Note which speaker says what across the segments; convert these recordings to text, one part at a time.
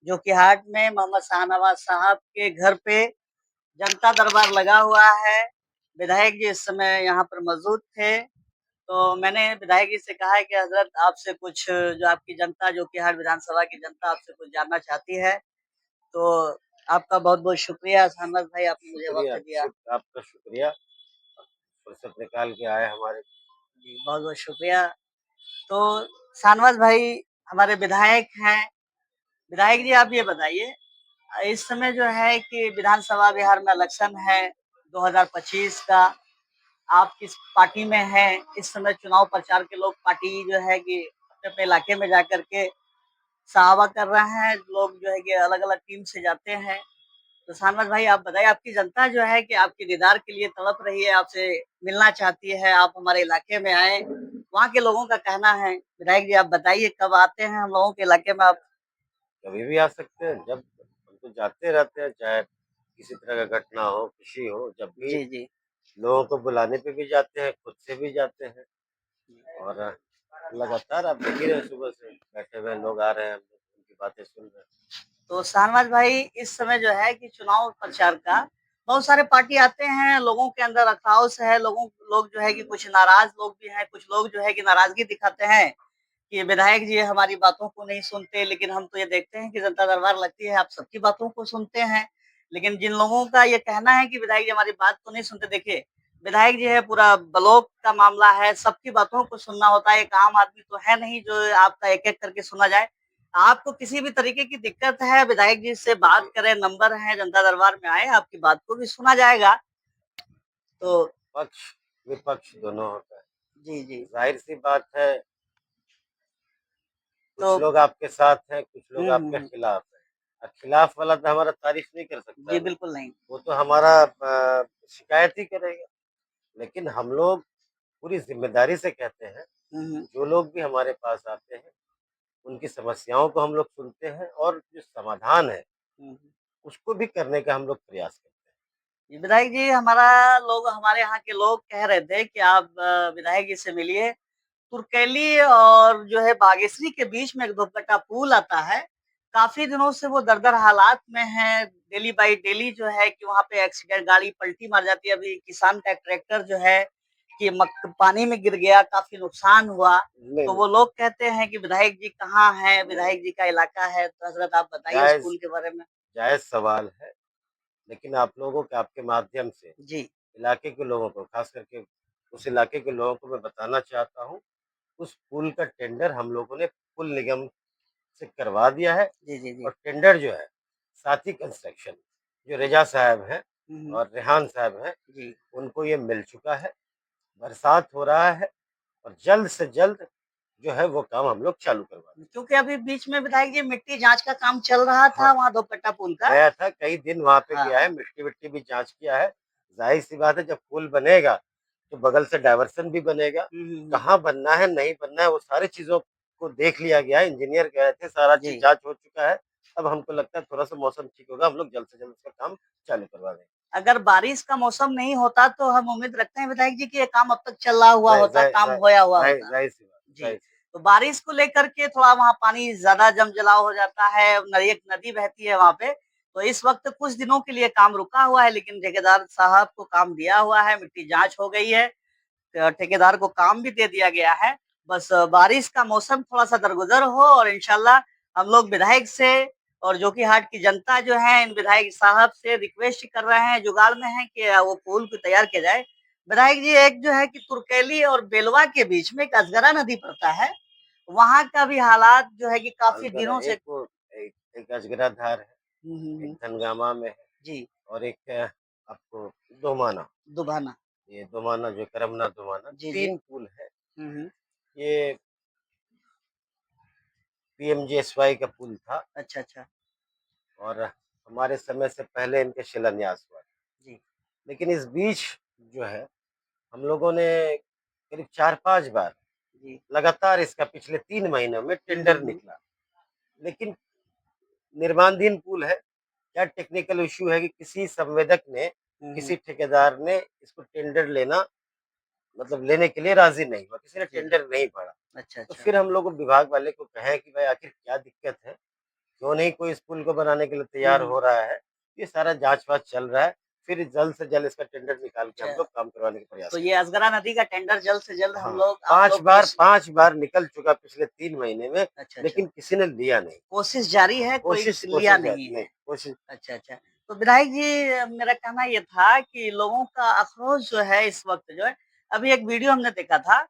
Speaker 1: जोकीहाट में मोहम्मद शाहनवाज साहब के घर पे जनता दरबार लगा हुआ है। विधायक जी इस समय यहाँ पर मौजूद थे। तो मैंने विधायक जी से कहा है कि हज़रत आपसे कुछ जो आपकी जनता जोकीहाट विधानसभा की जनता आपसे कुछ जानना चाहती है। तो आपका बहुत-बहुत शुक्रिया शाहनवाज भाई आपने मुझे
Speaker 2: शुक्रिया,
Speaker 1: वक़्त दिया।
Speaker 2: आपका शुक्रिया, फुर्सत निकाल के आए हमारे।
Speaker 1: जी, बहुत-बहुत शुक्रिया। तो शाहनवाज भाई हमारे विधायक हैं। विधायक जी आप ये बताइए इस समय जो है कि विधानसभा बिहार में इलेक्शन है 2025 का। आप किस पार्टी में हैं? इस समय चुनाव प्रचार के लोग पार्टी जो है कि अपने-अपने इलाके में जाकर के साहवा कर रहे हैं। लोग जो है कि अलग-अलग टीम से जाते हैं। तो शाहनवाज भाई आप बताइए आपकी जनता जो है कि आपके दीदार के लिए तड़प रही है, आपसे मिलना चाहती है, आप हमारे इलाके में आएँ। वहाँ के लोगों का कहना है। विधायक जी आप बताइए कब आते हैं हम लोगों के इलाके में आप?
Speaker 2: कभी भी आ सकते हैं, जब हम तो जाते रहते हैं, चाहे किसी तरह का घटना हो, खुशी हो, जब भी
Speaker 1: जी, जी।
Speaker 2: लोगों को बुलाने पे भी जाते हैं, खुद से भी जाते हैं। और लगातार आप देख ही रहे हैं, सुबह से बैठे हुए लोग आ रहे हैं, हम लोग उनकी बातें सुन रहे हैं।
Speaker 1: तो शाहनवाज भाई इस समय जो है कि चुनाव प्रचार का बहुत सारे पार्टी आते हैं, लोगों के अंदर अक्रोश है, लोग जो है कि कुछ नाराज़ लोग भी हैं, कुछ लोग जो है कि नाराज़गी दिखाते हैं कि विधायक जी हमारी बातों को नहीं सुनते, लेकिन हम तो ये देखते हैं कि जनता दरबार लगती है, आप सबकी बातों को सुनते हैं। लेकिन जिन लोगों का ये कहना है कि विधायक जी हमारी बात को नहीं सुनते, देखिए, विधायक जी है पूरा ब्लॉक का मामला है, सबकी बातों को सुनना होता है, एक आम आदमी तो है नहीं जो आपका एक-एक करके सुना जाए। आपको किसी भी तरीके की दिक्कत है, विधायक जी से बात करें, नंबर है, जनता दरबार में आएँ, आपकी बात को भी सुना जाएगा। तो
Speaker 2: पक्ष विपक्ष दोनों होता है।
Speaker 1: जी, जी।
Speaker 2: जाहिर सी बात है,
Speaker 1: तो
Speaker 2: कुछ लोग आपके साथ हैं, कुछ लोग
Speaker 1: हुँ, हुँ,
Speaker 2: आपके
Speaker 1: हुँ।
Speaker 2: खिलाफ हैं। खिलाफ वाला तो हमारा तारीफ नहीं कर सकता
Speaker 1: जी,
Speaker 2: ना,
Speaker 1: बिल्कुल नहीं।
Speaker 2: वो तो हमारा शिकायत ही करेगा। लेकिन हम लोग पूरी ज़िम्मेदारी से कहते हैं,
Speaker 1: हुँ, हुँ।
Speaker 2: जो लोग भी हमारे पास आते हैं, उनकी समस्याओं को हम लोग सुनते हैं और जो समाधान है,
Speaker 1: हुँ, हुँ।
Speaker 2: उसको भी करने का हम लोग प्रयास करते हैं।
Speaker 1: जी, विधायक जी हमारे यहाँ के लोग कह रहे थे कि आप विधायक जी से मिलिए। तुर्कैली और जो है बागेश्वरी के बीच में एक दोपट्टा पुल आता है। काफ़ी दिनों से वो दरदर हालात में है। डेली बाय डेली जो है कि वहाँ पे एक्सीडेंट गाड़ी पलटी मार जाती है। अभी किसान का एक ट्रैक्टर जो है कि मक पानी में गिर गया, काफ़ी नुकसान हुआ।
Speaker 2: नहीं,
Speaker 1: तो
Speaker 2: नहीं,
Speaker 1: वो लोग कहते हैं कि विधायक जी कहाँ हैं? विधायक जी का इलाका है। तो हज़रत आप बताइए उस
Speaker 2: जायज़
Speaker 1: पुल के बारे में।
Speaker 2: जायज़ सवाल है, लेकिन आप लोगों के आपके माध्यम से
Speaker 1: जी।
Speaker 2: इलाके के लोगों को, खास करके उस इलाके के लोगों को मैं बताना चाहता हूँ, उस पुल का टेंडर हम लोगों ने पुल निगम से करवा दिया है।
Speaker 1: जी, जी, जी।
Speaker 2: और टेंडर जो है साथी कंस्ट्रक्शन, जो रेजा साहब हैं
Speaker 1: हुँ, हुँ।
Speaker 2: और रेहान साहब हैं,
Speaker 1: जी।
Speaker 2: उनको ये मिल चुका है। बरसात हो रहा है और जल्द से जल्द जो है वो काम हम लोग चालू करवा देंगे।
Speaker 1: क्योंकि अभी बीच में विधायक जी मिट्टी जाँच का काम चल रहा था
Speaker 2: हाँ,
Speaker 1: वहाँ दोपट्टा पुल का।
Speaker 2: गया था, कई दिन वहाँ पे
Speaker 1: हाँ,
Speaker 2: गया है,
Speaker 1: हाँ।
Speaker 2: मिट्टी-विट्टी भी जाँच किया है। ज़ाहिर-सी बात है, जब पुल बनेगा, तो बगल से डायवर्सन भी बनेगा।
Speaker 1: हुँ, हुँ, हुँ।
Speaker 2: कहाँ बनना है, नहीं बनना है, वो सारी चीज़ों को देख लिया गया है। इंजीनियर गए थे, सारा चीज़
Speaker 1: जी।
Speaker 2: जाँच हो चुका है। अब हमको लगता है थोड़ा-सा मौसम ठीक होगा, हम लोग जल्द से जल्द उसका काम चालू करवा देंगे।
Speaker 1: अगर बारिश का मौसम नहीं होता तो हम उम्मीद रखते हैं विधायक जी कि ये काम अब तक चला हुआ
Speaker 2: ज़ाहि
Speaker 1: होता,
Speaker 2: ज़ाहि
Speaker 1: काम
Speaker 2: ज़ाहि
Speaker 1: होया हुआ
Speaker 2: ज़ाहि
Speaker 1: होता।
Speaker 2: ज़ाहिर-सी बात,
Speaker 1: जी,
Speaker 2: ज़ाहिर-सी
Speaker 1: तो बारिश को लेकर के थोड़ा वहाँ पानी ज़्यादा जम-जलाव हो जाता है, एक नदी बहती है वहाँ पे, तो इस वक़्त कुछ दिनों के लिए काम रुका हुआ है, लेकिन ठेकेदार साहब को काम दिया हुआ है, मिट्टी जाँच हो गई है। ठेकेदार को काम भी दे दिया गया है। बस बारिश का मौसम थोड़ा-सा दरगुजर हो और इंशाल्लाह हम लोग विधायक से और जोकीहाट की जनता जो है इन विधायक साहब से रिक्वेस्ट कर रहे हैं, जुगाड़ में है कि वो पुल को तैयार किया जाए। विधायक जी एक जो है कि तुर्कैली और बेलवा के बीच में एक अजगरा नदी पड़ता है। वहाँ का भी हालात जो है कि काफ़ी
Speaker 2: अजगरा
Speaker 1: दिनों से
Speaker 2: एक वो एक एक अजगरा धार है,
Speaker 1: हुँ, हुँ,
Speaker 2: एक
Speaker 1: हुँ।
Speaker 2: धनगामा में है
Speaker 1: जी,
Speaker 2: और एक आपको दोमाना।
Speaker 1: दुभाना।
Speaker 2: ये दोमाना जो करमना दोमाना
Speaker 1: जी, जी।
Speaker 2: 3 पुल है।
Speaker 1: हुँ, हुँ।
Speaker 2: ये पीएमजीएसवाई का पुल था
Speaker 1: अच्छा, अच्छा।
Speaker 2: और हमारे समय से पहले इनके शिलान्यास हुआ।
Speaker 1: जी,
Speaker 2: लेकिन इस बीच जो है हम लोगों ने करीब 4-5 बार
Speaker 1: जी।
Speaker 2: लगातार इसका पिछले 3 महीनों में
Speaker 1: हुँ, हुँ,
Speaker 2: टेंडर
Speaker 1: हुँ।
Speaker 2: निकला। लेकिन निर्माणाधीन पुल है, क्या टेक्निकल इश्यू है कि किसी संवेदक ने,
Speaker 1: हुँ, हुँ।
Speaker 2: किसी ठेकेदार ने इसको टेंडर लेना मतलब लेने के लिए राज़ी नहीं हुआ, किसी ने
Speaker 1: जी, जी।
Speaker 2: टेंडर नहीं भरा।
Speaker 1: अच्छा,
Speaker 2: तो
Speaker 1: अच्छा।
Speaker 2: फिर हम लोग विभाग वाले को कहे कि भाई आखिर क्या दिक्कत है? क्यों नहीं कोई इस पुल को बनाने के लिए तैयार हो रहा है। ये सारा जाँच-वाच चल रहा है, फिर जल्द से जल्द इसका टेंडर निकाल के हम
Speaker 1: अच्छा,
Speaker 2: लोग काम करवाने का प्रयास
Speaker 1: तो
Speaker 2: करें।
Speaker 1: ये असगरा नदी का टेंडर जल्द से जल्द हम
Speaker 2: हाँ,
Speaker 1: लोग आप लोग
Speaker 2: 5 बार निकल चुका पिछले 3 महीने में,
Speaker 1: अच्छा, अच्छा।
Speaker 2: लेकिन किसी ने लिया नहीं।
Speaker 1: कोशिश जारी है, कोई
Speaker 2: कोशिश
Speaker 1: लिया
Speaker 2: कोशिश
Speaker 1: नहीं
Speaker 2: जारी नहीं,
Speaker 1: है।
Speaker 2: कोशिश
Speaker 1: अच्छा, अच्छा। तो विधायक जी मेरा कहना ये था कि लोगों का आक्रोश जो है इस वक़्त जो है अभी एक वीडियो हमने देखा था,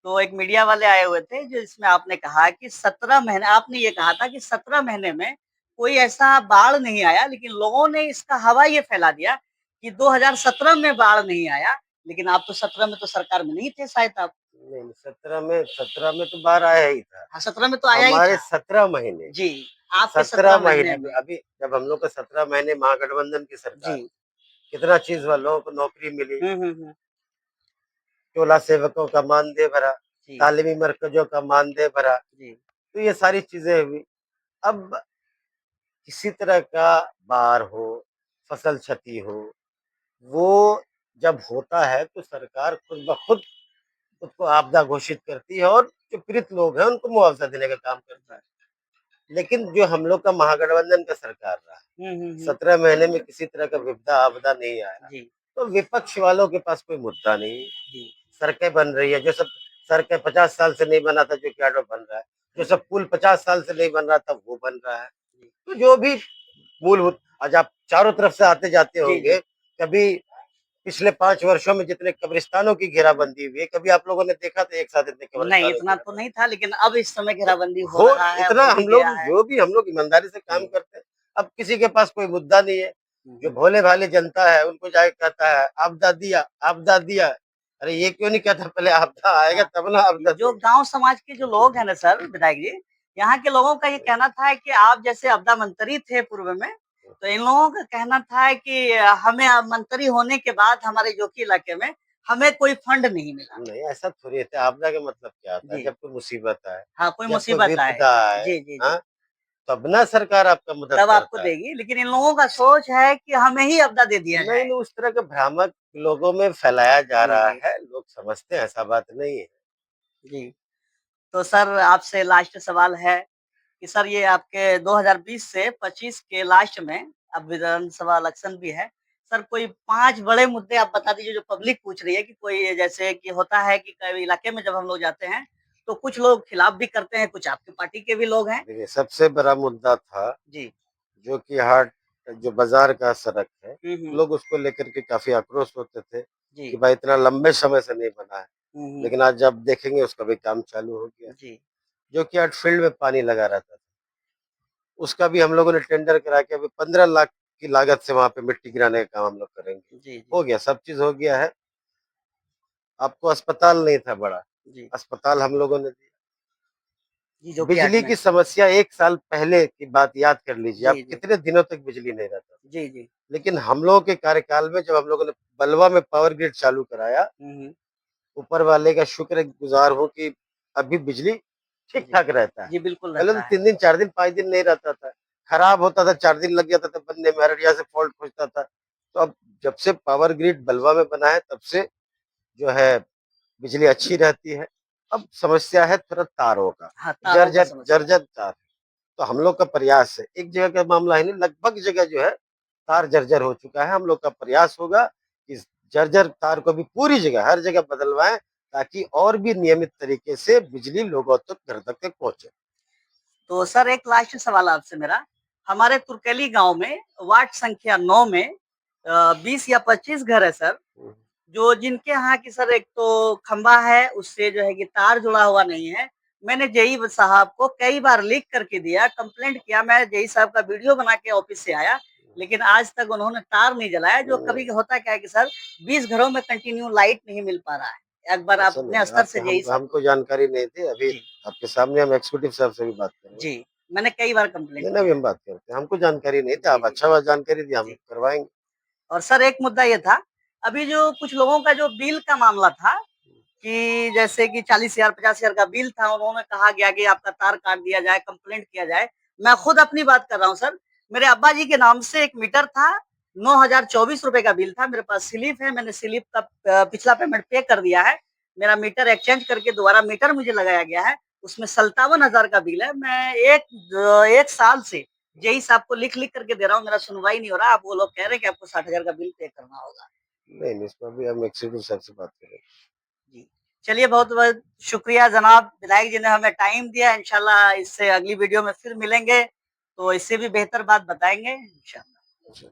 Speaker 1: तो एक मीडिया वाले आए हुए थे जिसमें आपने कहा कि 17 महीने आपने ये कहा था कि 17 महीने में कोई ऐसा बाढ़ नहीं आया, लेकिन लोगों ने इसका हवा ये फैला दिया कि 2017 में बाढ़ नहीं आया, लेकिन आप तो 17 में तो सरकार में नहीं थे शायद आप।
Speaker 2: नहीं, 17 में तो बाढ़ आया ही था।
Speaker 1: हाँ, 17 में तो आया ही
Speaker 2: हमारे
Speaker 1: था।
Speaker 2: 17 महीने
Speaker 1: जी, आपके
Speaker 2: 17
Speaker 1: 17 महीने
Speaker 2: महीने में
Speaker 1: में।
Speaker 2: अभी जब हम लोग का 17 महीने महागठबंधन की सरकार,
Speaker 1: जी।
Speaker 2: कितना चीज़ हुआ, लोगों को नौकरी मिली,
Speaker 1: हुँ, हुँ, हुँ।
Speaker 2: टोला सेवकों का मानदेय भरा,
Speaker 1: जी,
Speaker 2: तालीमी मरकज़ों का मानदेय भरा,
Speaker 1: जी।
Speaker 2: तो ये सारी चीज़ें हुई। अब किसी तरह का बाढ़ हो, फसल क्षति हो, वो जब होता है तो सरकार खुद ब खुद उसको आपदा घोषित करती है और जो पीड़ित लोग हैं उनको मुआवजा देने का काम करता है। लेकिन जो हम लोग का महागठबंधन का सरकार रहा,
Speaker 1: हुँ, हुँ, हुँ।
Speaker 2: 17 महीने में किसी तरह का विपदा आपदा नहीं आया,
Speaker 1: जी,
Speaker 2: तो विपक्ष वालों के पास कोई मुद्दा नहीं।
Speaker 1: जी,
Speaker 2: सड़कें बन रही है, जो सब सड़कें 50 साल से नहीं बना था, जो क्याडो बन रहा है, जो सब पुल 50 साल से नहीं बन रहा था, वो बन रहा है।
Speaker 1: जी।
Speaker 2: तो जो भी मूलभूत, आज आप चारों तरफ से आते जाते
Speaker 1: जी,
Speaker 2: होंगे,
Speaker 1: जी।
Speaker 2: कभी पिछले 5 वर्षों में जितने कब्रिस्तानों की घेराबंदी हुई है, कभी आप लोगों ने देखा था एक साथ इतने
Speaker 1: नहीं,
Speaker 2: कब्रिस्तानों की
Speaker 1: इतना तो
Speaker 2: घेराबंदी?
Speaker 1: नहीं था, लेकिन अब इस समय
Speaker 2: तो
Speaker 1: घेराबंदी हो
Speaker 2: हो
Speaker 1: रहा है,
Speaker 2: इतना
Speaker 1: हो भी
Speaker 2: हम लोग
Speaker 1: गया है।
Speaker 2: जो भी हम लोग ईमानदारी से काम
Speaker 1: जी।
Speaker 2: करते हैं, अब किसी के पास कोई मुद्दा नहीं है।
Speaker 1: हुँ,
Speaker 2: जो
Speaker 1: हुँ।
Speaker 2: भोले-भाले जनता है, उनको जाके कहता है, आपदा दिया, आपदा दिया। अरे ये क्यों नहीं कहता, पहले आपदा आएगा
Speaker 1: हाँ,
Speaker 2: तब ना आपदा
Speaker 1: जो
Speaker 2: देगा।
Speaker 1: गाँव समाज के जो लोग हैं ना सर विधायक जी, यहाँ के लोगों का ये कहना था कि आप जैसे आपदा मंत्री थे पूर्व में, तो इन लोगों का कहना था कि हमें मंत्री होने के बाद हमारे जोकी इलाके में हमें कोई फंड नहीं मिला।
Speaker 2: नहीं, ऐसा थोड़ी होता है। आपदा का मतलब क्या होता है?
Speaker 1: जी।
Speaker 2: जब कोई मुसीबत आए,
Speaker 1: हाँ, कोई
Speaker 2: जब कोई
Speaker 1: मुसीबत आए।
Speaker 2: विपदा आए,
Speaker 1: जी, जी, जी।
Speaker 2: हाँ, तब ना सरकार आपका मदद
Speaker 1: तब आपको
Speaker 2: करता है।
Speaker 1: देगी, लेकिन इन लोगों का सोच है कि हमें ही आपदा दे दिया
Speaker 2: नहीं,
Speaker 1: जाए।
Speaker 2: नहीं, उस तरह का भ्रामक लोगों में फैलाया जा
Speaker 1: जी,
Speaker 2: रहा
Speaker 1: जी,
Speaker 2: है, लोग समझते हैं ऐसा बात नहीं है।
Speaker 1: जी। तो सर आपसे लास्ट सवाल है कि सर ये आपके 2020 से 25 के लास्ट में अब विधानसभा इलेक्शन भी है। सर कोई 5 बड़े मुद्दे आप बता दीजिए जो पब्लिक पूछ रही है कि कोई जैसे कि होता है कि कई इलाके में जब हम लोग जाते हैं, तो कुछ लोग खिलाफ भी करते हैं, कुछ आपकी पार्टी के भी लोग हैं।
Speaker 2: देखिए, सबसे बड़ा मुद्दा था
Speaker 1: जी।
Speaker 2: जो कि हाट जो बाज़ार का सड़क है,
Speaker 1: हुँ, हुँ।
Speaker 2: लोग उसको लेकर के काफ़ी आक्रोश होते थे
Speaker 1: जी।
Speaker 2: कि भाई इतना लंबे समय से नहीं बना है।
Speaker 1: हुँ, हुँ।
Speaker 2: लेकिन आज जब देखेंगे उसका भी काम चालू हो गया,
Speaker 1: जी।
Speaker 2: जो कि आज फील्ड में पानी लगा रहता था। उसका भी हम लोगों ने टेंडर करा के अभी 15 लाख की लागत से वहाँ पे मिट्टी गिराने का काम हम लोग करेंगे।
Speaker 1: जी, जी।
Speaker 2: हो गया, सब चीज़ हो गया है। आपको अस्पताल नहीं था बड़ा,
Speaker 1: जी।
Speaker 2: अस्पताल हम लोगों ने दिया।
Speaker 1: जी, जो कि 8
Speaker 2: बिजली
Speaker 1: में।
Speaker 2: की समस्या 1 साल पहले की बात याद कर लीजिए आप,
Speaker 1: जी, जी।
Speaker 2: कितने दिनों तक बिजली नहीं रहता था।
Speaker 1: जी, जी।
Speaker 2: लेकिन हम लोगों के कार्यकाल में जब हम लोगों ने बलवा में पावर ग्रिड चालू कराया,
Speaker 1: हुँ, हुँ।
Speaker 2: ऊपर वाले का शुक्रगुज़ार हूँ कि अभी बिजली
Speaker 1: जी।
Speaker 2: ठीक-ठाक रहता है।
Speaker 1: जी, बिल्कुल
Speaker 2: पहले तो
Speaker 1: रहता है।
Speaker 2: 3 दिन, 4 दिन, 5 दिन नहीं रहता था। खराब होता था, 4 दिन लग जाता था बनने में, अररिया से फ़ॉल्ट पहुँचता था। तो अब जब से पावर ग्रिड बलवा में बना है, तब से जो है बिजली अच्छी रहती है। अब समस्या है थोड़ा तारों का,
Speaker 1: हाँ, तारों का
Speaker 2: जर्जर
Speaker 1: समस्या है।
Speaker 2: जर्जर तार। तो हम लोग का प्रयास है, एक जगह का मामला ही नहीं, लगभग जगह जो है तार जर्जर हो चुका है। हम लोग का प्रयास होगा कि इस जर्जर तार को भी पूरी जगह, हर जगह बदलवाएँ, ताकि और भी नियमित तरीके से बिजली लोगों तक, घर तक पहुँचे।
Speaker 1: तो सर एक लास्ट सवाल आपसे मेरा, हमारे तुर्कली गाँव में वार्ड संख्या 9 में 20 या 25 घर है सर,
Speaker 2: हुँ।
Speaker 1: जो जिनके यहाँ की सर एक तो खंभा है, उससे जो है कि तार जुड़ा हुआ नहीं है। मैंने जेई साहब को कई बार लिख करके दिया, कंप्लेंट किया, मैं जेई साहब का वीडियो बना के ऑफिस से आया, लेकिन आज तक उन्होंने तार नहीं जलाया, जो कभी होता क्या है कि सर 20 घरों में कंटिन्यू लाइट नहीं मिल पा रहा है। एक बार आप
Speaker 2: ऐसा
Speaker 1: अपने
Speaker 2: नहीं,
Speaker 1: स्तर से
Speaker 2: आपको
Speaker 1: जेई साहब को
Speaker 2: हमको जानकारी नहीं थी। अभी
Speaker 1: जी,
Speaker 2: आपके सामने हम एग्जीक्यूटिव साहब से भी बात करेंगे।
Speaker 1: जी, मैंने कई बार कंप्लेंट
Speaker 2: नहीं, नहीं, अभी
Speaker 1: किया
Speaker 2: हम
Speaker 1: है।
Speaker 2: बात करते हैं। हमको जानकारी नहीं थी,
Speaker 1: जी,
Speaker 2: आप
Speaker 1: जी,
Speaker 2: अच्छा बात जानकारी दी, हम
Speaker 1: जी।
Speaker 2: करवाएँगे।
Speaker 1: और सर एक मुद्दा ये था, अभी जो कुछ लोगों का जो बिल का मामला था कि जैसे कि 40,000 50,000 का बिल था, उन्होंने कहा गया कि आपका तार काट दिया जाए, कंप्लेंट किया जाए। मैं खुद अपनी बात कर रहा हूँ सर, मेरे अब्बा जी के नाम से एक मीटर था, 9,024 रुपए का बिल था, मेरे पास स्लिप है, मैंने स्लिप का पिछला पेमेंट पे कर दिया है। मेरा मीटर एक्सचेंज करके दोबारा मीटर मुझे लगाया गया है। उसमें 57,000 का बिल है। मैं एक साल से जेई साहब को लिख करके दे रहा हूँ, मेरा सुनवाई नहीं हो रहा। आप वो लोग कह रहे हैं कि आपको 60,000 का बिल पे करना होगा।
Speaker 2: नहीं, इसमें अभी हम एक्जीक्यूटिव साहब से बात करेंगे।
Speaker 1: जी। चलिए बहुत-बहुत शुक्रिया जनाब विधायक जी ने हमें टाइम दिया। इंशाल्लाह इससे अगली वीडियो में फिर मिलेंगे, तो इससे भी बेहतर बात बताएँगे इंशाल्लाह।
Speaker 2: अच्छा।